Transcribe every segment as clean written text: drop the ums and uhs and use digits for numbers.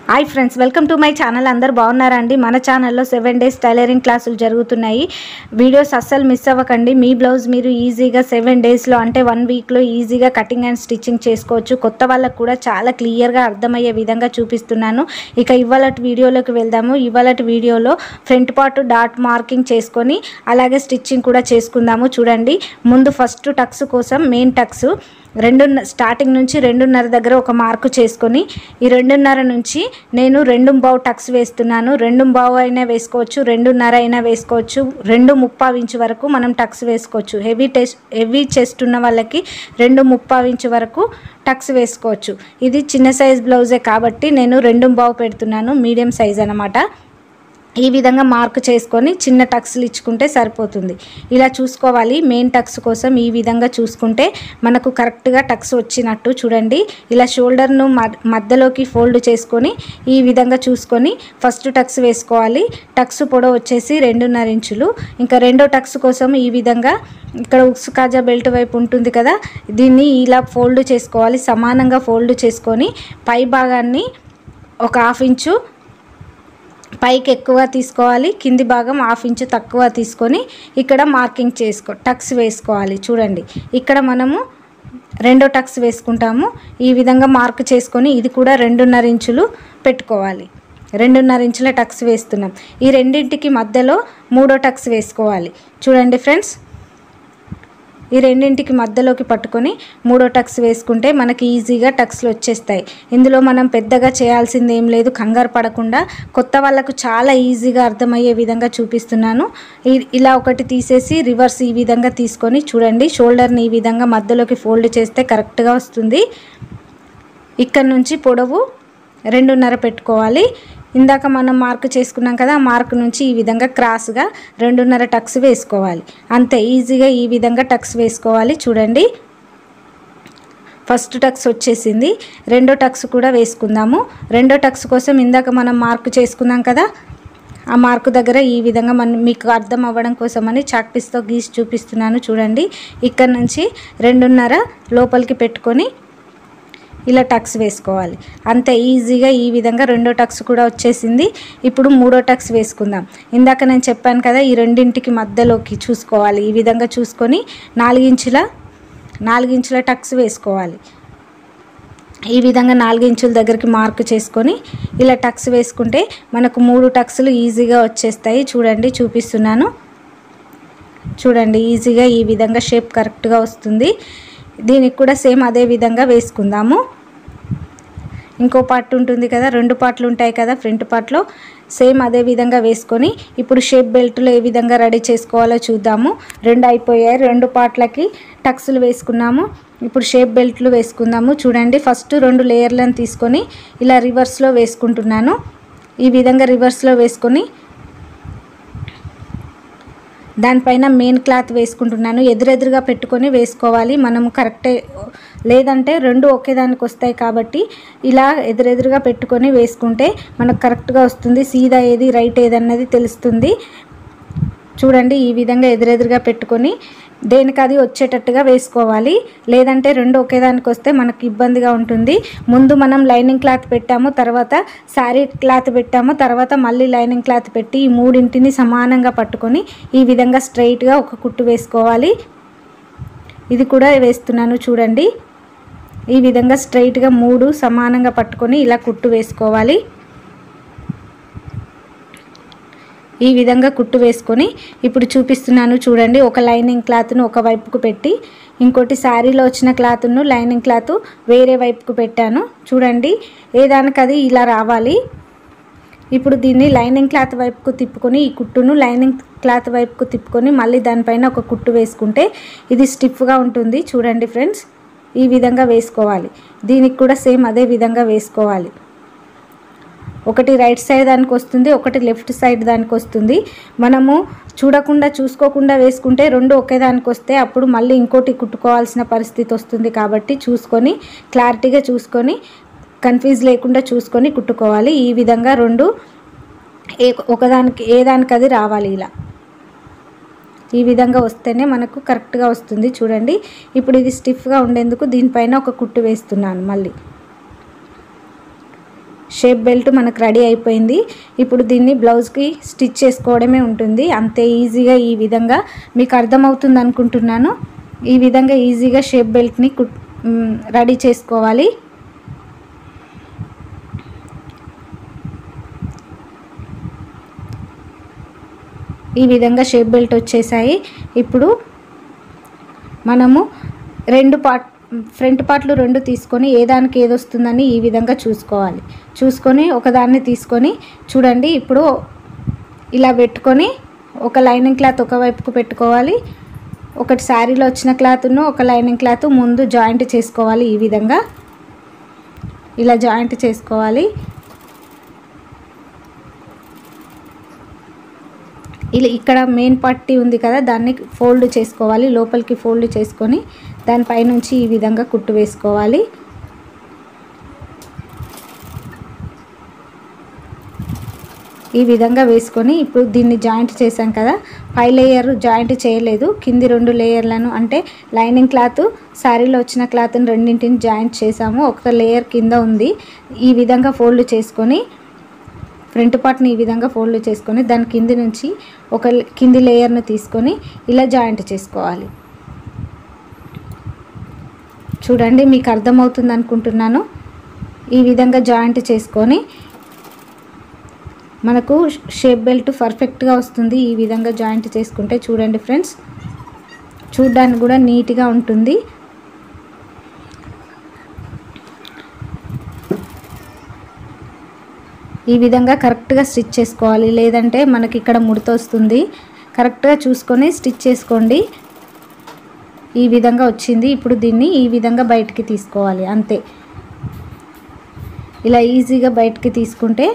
Hi friends, welcome to my channel. అందరు బాగున్నారా అండి? మన ఛానల్లో 7 days టైలరింగ్ క్లాసులు జరుగుతున్నాయి. వీడియోస్ అస్సలు మిస్ అవ్వకండి. మీ బ్లౌజ్ మీరు ఈజీగా 7 daysలో అంటే 1 weekలో ఈజీగా కటింగ్ అండ్ స్టిచ్చింగ్ చేసుకోవచ్చు. కొత్త వాళ్ళకు కూడా చాలా క్లియర్గా అర్థమయ్యే విధంగా చూపిస్తున్నాను. ఇక ఇవాళటి వీడియోలోకి వెళ్దాము. ఇవాళటి వీడియోలో ఫ్రంట్ పార్ట్ డాట్ మార్కింగ్ చేసుకొని అలాగే స్టిచ్చింగ్ కూడా చేసుకుందాము. చూడండి, ముందు ఫస్ట్ టక్స్ కోసం మెయిన్ టక్స్ స్టార్టింగ్ నుంచి 2.5 దగ్గర ఒక మార్కు చేసుకొని ఈ 2.5 నుంచి నేను 2.5 టక్స్ వేస్తున్నాను. 2.5 అయినా వేసుకోవచ్చు, 2.5 అయినా వేసుకోవచ్చు. 2.35 ఇంచ్ వరకు మనం టక్స్ వేసుకోవచ్చు. హెవీ చెస్ట్ ఉన్న వాళ్ళకి 2.35 ఇంచ్ వరకు టక్స్ వేసుకోవచ్చు. ఇది చిన్న సైజ్ బ్లౌజే కాబట్టి నేను 2.5 పెడుతున్నాను, మీడియం సైజ్ అన్నమాట. ఈ విధంగా మార్క్ చేసుకొని చిన్న టక్స్లు ఇచ్చుకుంటే సరిపోతుంది. ఇలా చూసుకోవాలి. మెయిన్ టక్స్ కోసం ఈ విధంగా చూసుకుంటే మనకు కరెక్ట్గా టక్స్ వచ్చినట్టు. చూడండి, ఇలా షోల్డర్ను మధ్యలోకి ఫోల్డ్ చేసుకొని ఈ విధంగా చూసుకొని ఫస్ట్ టక్స్ వేసుకోవాలి. టక్స్ పొడవు వచ్చేసి 2.5 ఇంచులు. ఇంకా రెండో టక్స్ కోసం ఈ విధంగా ఇక్కడ ఉక్స్ కాజా బెల్ట్ వైపు ఉంటుంది కదా, దీన్ని ఇలా ఫోల్డ్ చేసుకోవాలి. సమానంగా ఫోల్డ్ చేసుకొని పై భాగాన్ని ఒక 1/2 ఇంచు పైకి ఎక్కువ తీసుకోవాలి, కింది భాగం 1/2 ఇంచు తక్కువ తీసుకొని ఇక్కడ మార్కింగ్ టక్స్ వేసుకోవాలి. చూడండి, ఇక్కడ మనము రెండో టక్స్ వేసుకుంటాము. ఈ విధంగా మార్క్ చేసుకొని ఇది కూడా 2.5 ఇంచులు పెట్టుకోవాలి. 2.5 ఇంచుల టక్స్ వేస్తున్నాం. ఈ రెండింటికి మధ్యలో మూడో టక్స్ వేసుకోవాలి. చూడండి ఫ్రెండ్స్, ఈ రెండింటికి మధ్యలోకి పట్టుకొని మూడో టక్స్ వేసుకుంటే మనకి ఈజీగా టక్స్లు వచ్చేస్తాయి. ఇందులో మనం పెద్దగా చేయాల్సింది ఏం లేదు. కంగారు పడకుండా కొత్త వాళ్ళకు చాలా ఈజీగా అర్థమయ్యే విధంగా చూపిస్తున్నాను. ఇలా ఒకటి తీసేసి రివర్స్ ఈ విధంగా తీసుకొని చూడండి, షోల్డర్ని ఈ విధంగా మధ్యలోకి ఫోల్డ్ చేస్తే కరెక్ట్గా వస్తుంది. ఇక్కడ నుంచి పొడవు 2.5 పెట్టుకోవాలి. ఇందాక మనం మార్క్ చేసుకున్నాం కదా, ఆ మార్క్ నుంచి ఈ విధంగా క్రాస్గా 2.5 టక్స్ వేసుకోవాలి. అంతే, ఈజీగా ఈ విధంగా టక్స్ వేసుకోవాలి. చూడండి, ఫస్ట్ టక్స్ వచ్చేసింది. రెండో టక్స్ కూడా వేసుకుందాము. రెండో టక్స్ కోసం ఇందాక మనం మార్క్ చేసుకున్నాం కదా, ఆ మార్కు దగ్గర ఈ విధంగా మీకు అర్థం అవ్వడం కోసమని చాక్ పీస్తో గీసి చూపిస్తున్నాను. చూడండి, ఇక్కడ నుంచి 2.5 లోపలికి పెట్టుకొని ఇలా టక్స్ వేసుకోవాలి. అంతే, ఈజీగా ఈ విధంగా రెండో టక్స్ కూడా వచ్చేసింది. ఇప్పుడు మూడో టక్స్ వేసుకుందాం. ఇందాక నేను చెప్పాను కదా, ఈ రెండింటికి మధ్యలోకి చూసుకోవాలి. ఈ విధంగా చూసుకొని 4 ఇంచుల టక్స్ వేసుకోవాలి. ఈ విధంగా 4 ఇంచుల దగ్గరికి మార్క్ చేసుకొని ఇలా టక్స్ వేసుకుంటే మనకు 3 టక్స్లు ఈజీగా వచ్చేస్తాయి. చూడండి, చూపిస్తున్నాను. చూడండి, ఈజీగా ఈ విధంగా షేప్ కరెక్ట్గా వస్తుంది. దీనికి కూడా సేమ్ అదే విధంగా వేసుకుందాము. ఇంకో పార్ట్ ఉంటుంది కదా, 2 పార్ట్లు ఉంటాయి కదా ఫ్రంట్ పార్ట్లో, సేమ్ అదే విధంగా వేసుకొని ఇప్పుడు షేప్ బెల్ట్లో ఏ విధంగా రెడీ చేసుకోవాలో చూద్దాము. 2 అయిపోయాయి. 2 పార్ట్లకి టక్స్లు వేసుకున్నాము. ఇప్పుడు షేప్ బెల్ట్లు వేసుకుందాము. చూడండి, ఫస్ట్ 2 లేయర్లను తీసుకొని ఇలా రివర్స్లో వేసుకుంటున్నాను. ఈ విధంగా రివర్స్లో వేసుకొని దానిపైన మెయిన్ క్లాత్ వేసుకుంటున్నాను. ఎదురెదురుగా పెట్టుకొని వేసుకోవాలి మనము, కరెక్టే. లేదంటే 2 ఒకేదానికి వస్తాయి కాబట్టి ఇలా ఎదురెదురుగా పెట్టుకొని వేసుకుంటే మనకు కరెక్ట్గా వస్తుంది. సీదా ఏది రైట్ ఏదన్నది తెలుస్తుంది. చూడండి, ఈ విధంగా ఎదురెదురుగా పెట్టుకొని దేనికి అది వచ్చేటట్టుగా వేసుకోవాలి. లేదంటే 2 ఒకేదానికి వస్తే మనకు ఇబ్బందిగా ఉంటుంది. ముందు మనం లైనింగ్ క్లాత్ పెట్టాము, తర్వాత శారీ క్లాత్ పెట్టాము, తర్వాత మళ్ళీ లైనింగ్ క్లాత్ పెట్టి ఈ మూడింటిని సమానంగా పట్టుకొని ఈ విధంగా స్ట్రైట్గా ఒక కుట్టు వేసుకోవాలి. ఇది కూడా వేస్తున్నాను. చూడండి, ఈ విధంగా స్ట్రైట్గా 3 సమానంగా పట్టుకొని ఇలా కుట్టు వేసుకోవాలి. ఈ విధంగా కుట్టు వేసుకొని ఇప్పుడు చూపిస్తున్నాను. చూడండి, ఒక లైనింగ్ క్లాత్ను ఒక వైపుకు పెట్టి ఇంకోటి శారీలో వచ్చిన క్లాత్ను లైనింగ్ క్లాత్ వేరే వైపుకు పెట్టాను. చూడండి, ఏదానికది ఇలా రావాలి. ఇప్పుడు దీన్ని లైనింగ్ క్లాత్ వైపుకు తిప్పుకొని ఈ కుట్టును లైనింగ్ క్లాత్ వైపుకు తిప్పుకొని మళ్ళీ దానిపైన ఒక కుట్టు వేసుకుంటే ఇది స్టిఫ్గా ఉంటుంది. చూడండి ఫ్రెండ్స్, ఈ విధంగా వేసుకోవాలి. దీనికి కూడా సేమ్ అదే విధంగా వేసుకోవాలి. ఒకటి రైట్ సైడ్ దానికి వస్తుంది, ఒకటి లెఫ్ట్ సైడ్ దానికి వస్తుంది. మనము చూసుకోకుండా వేసుకుంటే 2 ఒకేదానికి వస్తే అప్పుడు మళ్ళీ ఇంకోటి కుట్టుకోవాల్సిన పరిస్థితి వస్తుంది. కాబట్టి చూసుకొని క్లారిటీగా చూసుకొని కన్ఫ్యూజ్ లేకుండా చూసుకొని కుట్టుకోవాలి. ఈ విధంగా 2 ఏదానికి అది రావాలి. ఇలా ఈ విధంగా వస్తేనే మనకు కరెక్ట్గా వస్తుంది. చూడండి, ఇప్పుడు ఇది స్టిఫ్గా ఉండేందుకు దీనిపైన ఒక కుట్టు వేస్తున్నాను. మళ్ళీ షేప్ బెల్ట్ మనకు రెడీ అయిపోయింది. ఇప్పుడు దీన్ని బ్లౌజ్కి స్టిచ్ చేసుకోవడమే ఉంటుంది. అంతే ఈజీగా ఈ విధంగా మీకు అర్థమవుతుంది అనుకుంటున్నాను. ఈ విధంగా ఈజీగా షేప్ బెల్ట్ని రెడీ చేసుకోవాలి. ఈ విధంగా షేప్ బెల్ట్ వచ్చేసాయి. ఇప్పుడు మనము ఫ్రంట్ పార్ట్లు 2 తీసుకొని ఏ దానికి ఏది వస్తుందని ఈ విధంగా చూసుకొని ఒకదాన్ని తీసుకొని చూడండి. ఇప్పుడు ఇలా పెట్టుకొని ఒక లైనింగ్ క్లాత్ ఒక వైపుకు పెట్టుకోవాలి. ఒకటి శారీలో వచ్చిన క్లాత్ను ఒక లైనింగ్ క్లాత్ ముందు జాయింట్ చేసుకోవాలి. ఈ విధంగా ఇలా జాయింట్ చేసుకోవాలి. ఇలా ఇక్కడ మెయిన్ పట్టీ ఉంది కదా, దాన్ని ఫోల్డ్ చేసుకోవాలి. లోపలికి ఫోల్డ్ చేసుకొని దానిపై నుంచి ఈ విధంగా కుట్టు వేసుకోవాలి. ఈ విధంగా వేసుకొని ఇప్పుడు దీన్ని జాయింట్ చేసాం కదా, పై లేయర్ జాయింట్ చేయలేదు. కింది 2 లేయర్లను అంటే లైనింగ్ క్లాత్ శారీలో వచ్చిన క్లాత్ని రెండింటిని జాయింట్ చేసాము. ఒక లేయర్ కింద ఉంది. ఈ విధంగా ఫోల్డ్ చేసుకొని ఫ్రంట్ పార్ట్ని ఈ విధంగా ఫోల్డ్ చేసుకొని దాని కింది నుంచి ఒక కింది లేయర్ను తీసుకొని ఇలా జాయింట్ చేసుకోవాలి. చూడండి, మీకు అర్థమవుతుంది అనుకుంటున్నాను. ఈ విధంగా జాయింట్ చేసుకొని మనకు షేప్ బెల్ట్ పర్ఫెక్ట్గా వస్తుంది. ఈ విధంగా జాయింట్ చేసుకుంటే చూడండి ఫ్రెండ్స్, చూడడానికి కూడా నీట్గా ఉంటుంది. ఈ విధంగా కరెక్ట్గా స్టిచ్ చేసుకోవాలి, లేదంటే మనకి ఇక్కడ ముడత వస్తుంది. కరెక్ట్గా చూసుకొని స్టిచ్ చేసుకోండి. ఈ విధంగా వచ్చింది. ఇప్పుడు దీన్ని ఈ విధంగా బయటికి తీసుకోవాలి. అంతే, ఇలా ఈజీగా బయటికి తీసుకుంటే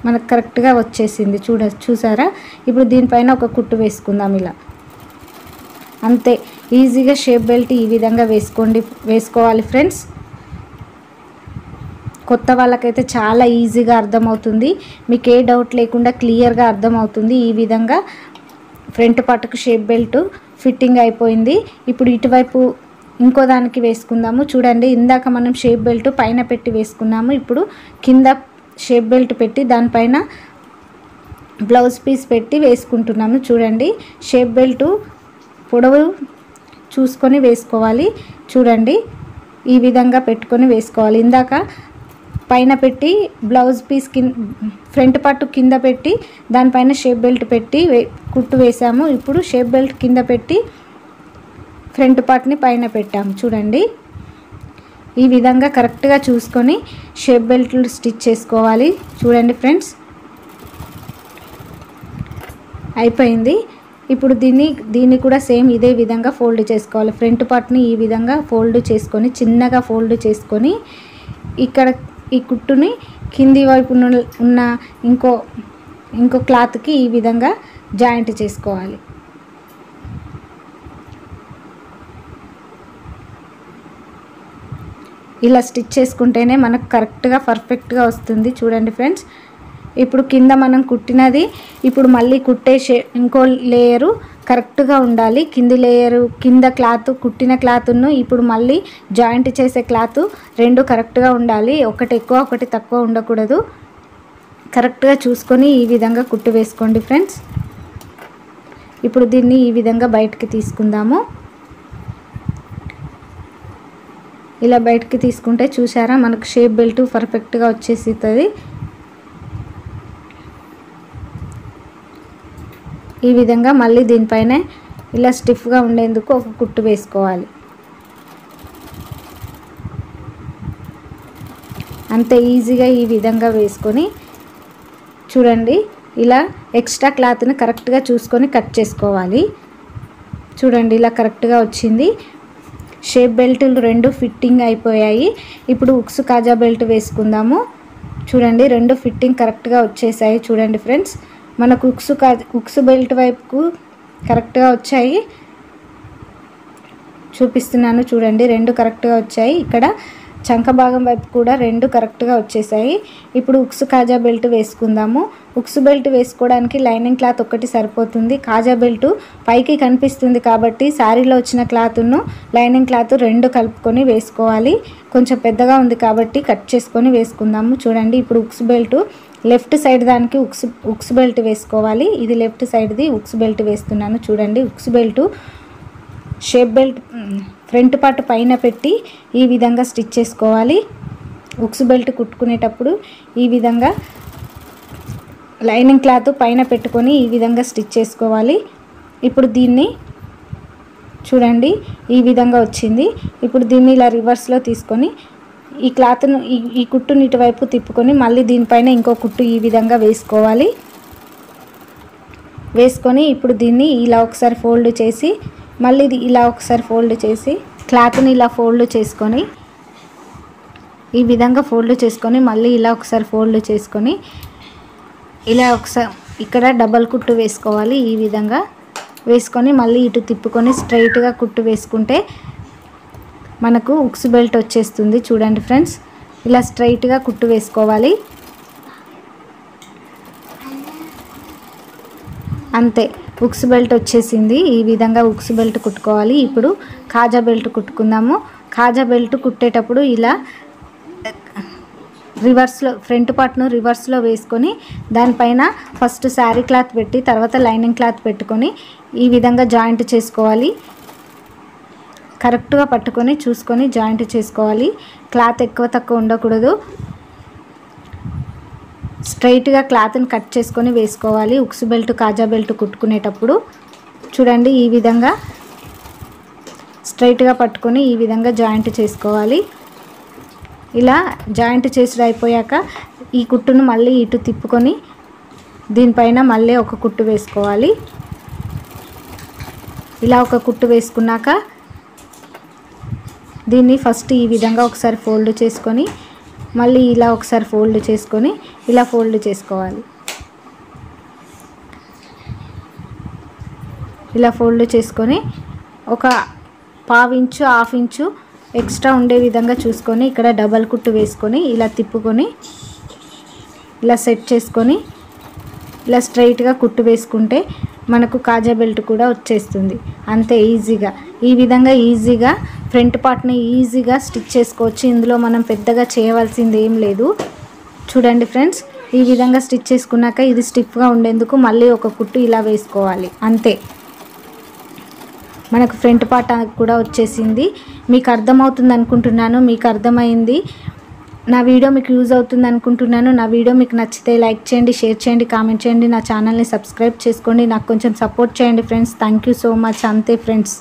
మనకు కరెక్ట్గా వచ్చేసింది. చూసారా? ఇప్పుడు దీనిపైన ఒక కుట్టు వేసుకుందాం. ఇలా అంతే ఈజీగా షేప్ బెల్ట్ ఈ విధంగా వేసుకోవాలి ఫ్రెండ్స్. కొత్త వాళ్ళకైతే చాలా ఈజీగా అర్థమవుతుంది. మీకు ఏ డౌట్ లేకుండా క్లియర్గా అర్థమవుతుంది. ఈ విధంగా ఫ్రంట్ పార్ట్కు షేప్ బెల్ట్ ఫిట్టింగ్ అయిపోయింది. ఇప్పుడు ఇటువైపు ఇంకో దానికి వేసుకుందాము. చూడండి, ఇందాక మనం షేప్ బెల్ట్ పైన పెట్టి వేసుకున్నాము. ఇప్పుడు కింద షేప్ బెల్ట్ పెట్టి దానిపైన బ్లౌజ్ పీస్ పెట్టి వేసుకుంటున్నాము. చూడండి, షేప్ బెల్ట్ పొడవు చూసుకొని వేసుకోవాలి. చూడండి, ఈ విధంగా పెట్టుకొని వేసుకోవాలి. ఇందాక పైన పెట్టి బ్లౌజ్ పీస్ ఫ్రంట్ పార్ట్ కింద పెట్టి దానిపైన షేప్ బెల్ట్ పెట్టి కుట్టు వేసాము. ఇప్పుడు షేప్ బెల్ట్ కింద పెట్టి ఫ్రంట్ పార్ట్ని పైన పెట్టాము. చూడండి, ఈ విధంగా కరెక్ట్గా చూసుకొని షేప్ బెల్ట్లు స్టిచ్ చేసుకోవాలి. చూడండి ఫ్రెండ్స్, అయిపోయింది. ఇప్పుడు దీన్ని కూడా సేమ్ ఇదే విధంగా ఫోల్డ్ చేసుకోవాలి. ఫ్రంట్ పార్ట్ని ఈ విధంగా ఫోల్డ్ చేసుకొని చిన్నగా ఫోల్డ్ చేసుకొని ఇక్కడ ఈ కుట్టుని కింది వైపు ఉన్న ఇంకో క్లాత్కి ఈ విధంగా జాయింట్ చేసుకోవాలి. ఇలా స్టిచ్ చేసుకుంటేనే మనకు కరెక్ట్గా పర్ఫెక్ట్గా వస్తుంది. చూడండి ఫ్రెండ్స్, ఇప్పుడు కింద మనం కుట్టినది ఇప్పుడు మళ్ళీ ఇంకో లేయరు కరెక్ట్గా ఉండాలి. కింది లేయరు కింద క్లాత్ కుట్టిన క్లాత్ను ఇప్పుడు మళ్ళీ జాయింట్ చేసే క్లాత్ 2 కరెక్ట్గా ఉండాలి. ఒకటి ఎక్కువ ఒకటి తక్కువ ఉండకూడదు. కరెక్ట్గా చూసుకొని ఈ విధంగా కుట్టు వేసుకోండి ఫ్రెండ్స్. ఇప్పుడు దీన్ని ఈ విధంగా బయటికి తీసుకుందాము. ఇలా బయటికి తీసుకుంటే చూసారా, మనకు షేప్ బెల్ట్ పర్ఫెక్ట్గా వచ్చేస్తుంది. ఈ విధంగా మళ్ళీ దీనిపైన ఇలా స్టిఫ్గా ఉండేందుకు ఒక కుట్టు వేసుకోవాలి. అంతే ఈజీగా ఈ విధంగా వేసుకొని చూడండి, ఇలా ఎక్స్ట్రా క్లాత్ని కరెక్ట్గా చూసుకొని కట్ చేసుకోవాలి. చూడండి, ఇలా కరెక్ట్గా వచ్చింది. షేప్ బెల్ట్లు 2 ఫిట్టింగ్ అయిపోయాయి. ఇప్పుడు ఉక్సు కాజా బెల్ట్ వేసుకుందాము. చూడండి, 2 ఫిట్టింగ్ కరెక్ట్గా వచ్చేసాయి. చూడండి ఫ్రెండ్స్, మనకు ఉక్సు బెల్ట్ వైపుకు కరెక్ట్గా వచ్చాయి. చూపిస్తున్నాను చూడండి, 2 కరెక్ట్గా వచ్చాయి. ఇక్కడ చంక భాగం వైపు కూడా 2 కరెక్ట్గా వచ్చేసాయి. ఇప్పుడు ఉక్సు కాజా బెల్ట్ వేసుకుందాము. ఉక్సు బెల్ట్ వేసుకోవడానికి లైనింగ్ క్లాత్ ఒక్కటి సరిపోతుంది. కాజా బెల్ట్ పైకి కనిపిస్తుంది కాబట్టి శారీలో వచ్చిన క్లాత్ను లైనింగ్ క్లాత్ 2 కలుపుకొని వేసుకోవాలి. కొంచెం పెద్దగా ఉంది కాబట్టి కట్ చేసుకొని వేసుకుందాము. చూడండి, ఇప్పుడు ఉక్సు బెల్ట్ లెఫ్ట్ సైడ్ దానికి ఉక్సు బెల్ట్ వేసుకోవాలి. ఇది లెఫ్ట్ సైడ్ది ఉక్సు బెల్ట్ వేస్తున్నాను. చూడండి, hooks belt shape belt front part పైన పెట్టి ఈ విధంగా స్టిచ్ చేసుకోవాలి. ఉక్సు బెల్ట్ కుట్టుకునేటప్పుడు ఈ విధంగా లైనింగ్ క్లాత్ పైన పెట్టుకొని ఈ విధంగా స్టిచ్ చేసుకోవాలి. ఇప్పుడు దీన్ని చూడండి, ఈ విధంగా వచ్చింది. ఇప్పుడు దీన్ని ఇలా రివర్స్లో తీసుకొని ఈ క్లాత్ను ఈ కుట్టుని ఇటువైపు తిప్పుకొని మళ్ళీ దీనిపైన ఇంకో కుట్టు ఈ విధంగా వేసుకోవాలి. వేసుకొని ఇప్పుడు దీన్ని ఇలా ఒకసారి ఫోల్డ్ చేసి మళ్ళీ ఇలా ఒకసారి ఫోల్డ్ చేసి క్లాత్ని ఇలా ఫోల్డ్ చేసుకొని ఈ విధంగా ఫోల్డ్ చేసుకొని మళ్ళీ ఇలా ఒకసారి ఫోల్డ్ చేసుకొని ఇలా ఒకసారి ఇక్కడ డబల్ కుట్టు వేసుకోవాలి. ఈ విధంగా వేసుకొని మళ్ళీ ఇటు తిప్పుకొని స్ట్రైట్గా కుట్టు వేసుకుంటే మనకు ఉక్సు బెల్ట్ వచ్చేస్తుంది. చూడండి ఫ్రెండ్స్, ఇలా స్ట్రైట్గా కుట్టు వేసుకోవాలి. అంతే, ఉక్సు బెల్ట్ వచ్చేసింది. ఈ విధంగా ఉక్సు బెల్ట్ కుట్టుకోవాలి. ఇప్పుడు కాజా బెల్ట్ కుట్టుకుందాము. కాజా బెల్ట్ కుట్టేటప్పుడు ఇలా రివర్స్లో ఫ్రంట్ పార్ట్ను రివర్స్లో వేసుకొని దానిపైన ఫస్ట్ శారీ క్లాత్ పెట్టి తర్వాత లైనింగ్ క్లాత్ పెట్టుకొని ఈ విధంగా జాయింట్ చేసుకోవాలి. కరెక్ట్గా పట్టుకొని చూసుకొని జాయింట్ చేసుకోవాలి. క్లాత్ ఎక్కువ తక్కువ ఉండకూడదు. స్ట్రైట్గా క్లాత్ని కట్ చేసుకొని వేసుకోవాలి. ఉక్సు బెల్ట్ కాజా బెల్ట్ కుట్టుకునేటప్పుడు చూడండి, ఈ విధంగా స్ట్రైట్గా పట్టుకొని ఈ విధంగా జాయింట్ చేసుకోవాలి. ఇలా జాయింట్ చేసి అయిపోయాక ఈ కుట్టును మళ్ళీ ఇటు తిప్పుకొని దీనిపైన మళ్ళీ ఒక కుట్టు వేసుకోవాలి. ఇలా ఒక కుట్టు వేసుకున్నాక దీన్ని ఫస్ట్ ఈ విధంగా ఒకసారి ఫోల్డ్ చేసుకొని మళ్ళీ ఇలా ఒకసారి ఫోల్డ్ చేసుకొని ఇలా ఫోల్డ్ చేసుకోవాలి. ఇలా ఫోల్డ్ చేసుకొని ఒక ½ ఇంచు ½ ఇంచు ఎక్స్ట్రా ఉండే విధంగా చూసుకొని ఇక్కడ డబల్ కుట్టు వేసుకొని ఇలా తిప్పుకొని ఇలా సెట్ చేసుకొని ఇలా స్ట్రైట్గా కుట్టు వేసుకుంటే మనకు కాజా బెల్ట్ కూడా వచ్చేస్తుంది. అంతే ఈజీగా. ఈ విధంగా ఈజీగా ఫ్రంట్ పార్ట్ని ఈజీగా స్టిచ్ చేసుకోవచ్చు. ఇందులో మనం పెద్దగా చేయవలసింది ఏం లేదు. చూడండి ఫ్రెండ్స్, ఈ విధంగా స్టిచ్ చేసుకున్నాక ఇది స్టిఫ్గా ఉండేందుకు మళ్ళీ ఒక కుట్టు ఇలా వేసుకోవాలి. అంతే, మనకు ఫ్రంట్ పార్ట్ కూడా వచ్చేసింది. మీకు అర్థమవుతుంది అనుకుంటున్నాను. మీకు అర్థమైంది. నా వీడియో మీకు యూజ్ అవుతుంది అనుకుంటున్నాను. నా వీడియో మీకు నచ్చితే లైక్ చేయండి, షేర్ చేయండి, కామెంట్ చేయండి. నా ఛానల్ని సబ్స్క్రైబ్ చేసుకోండి. నాకు కొంచెం సపోర్ట్ చేయండి friends. Thank you so much. అంతే ఫ్రెండ్స్.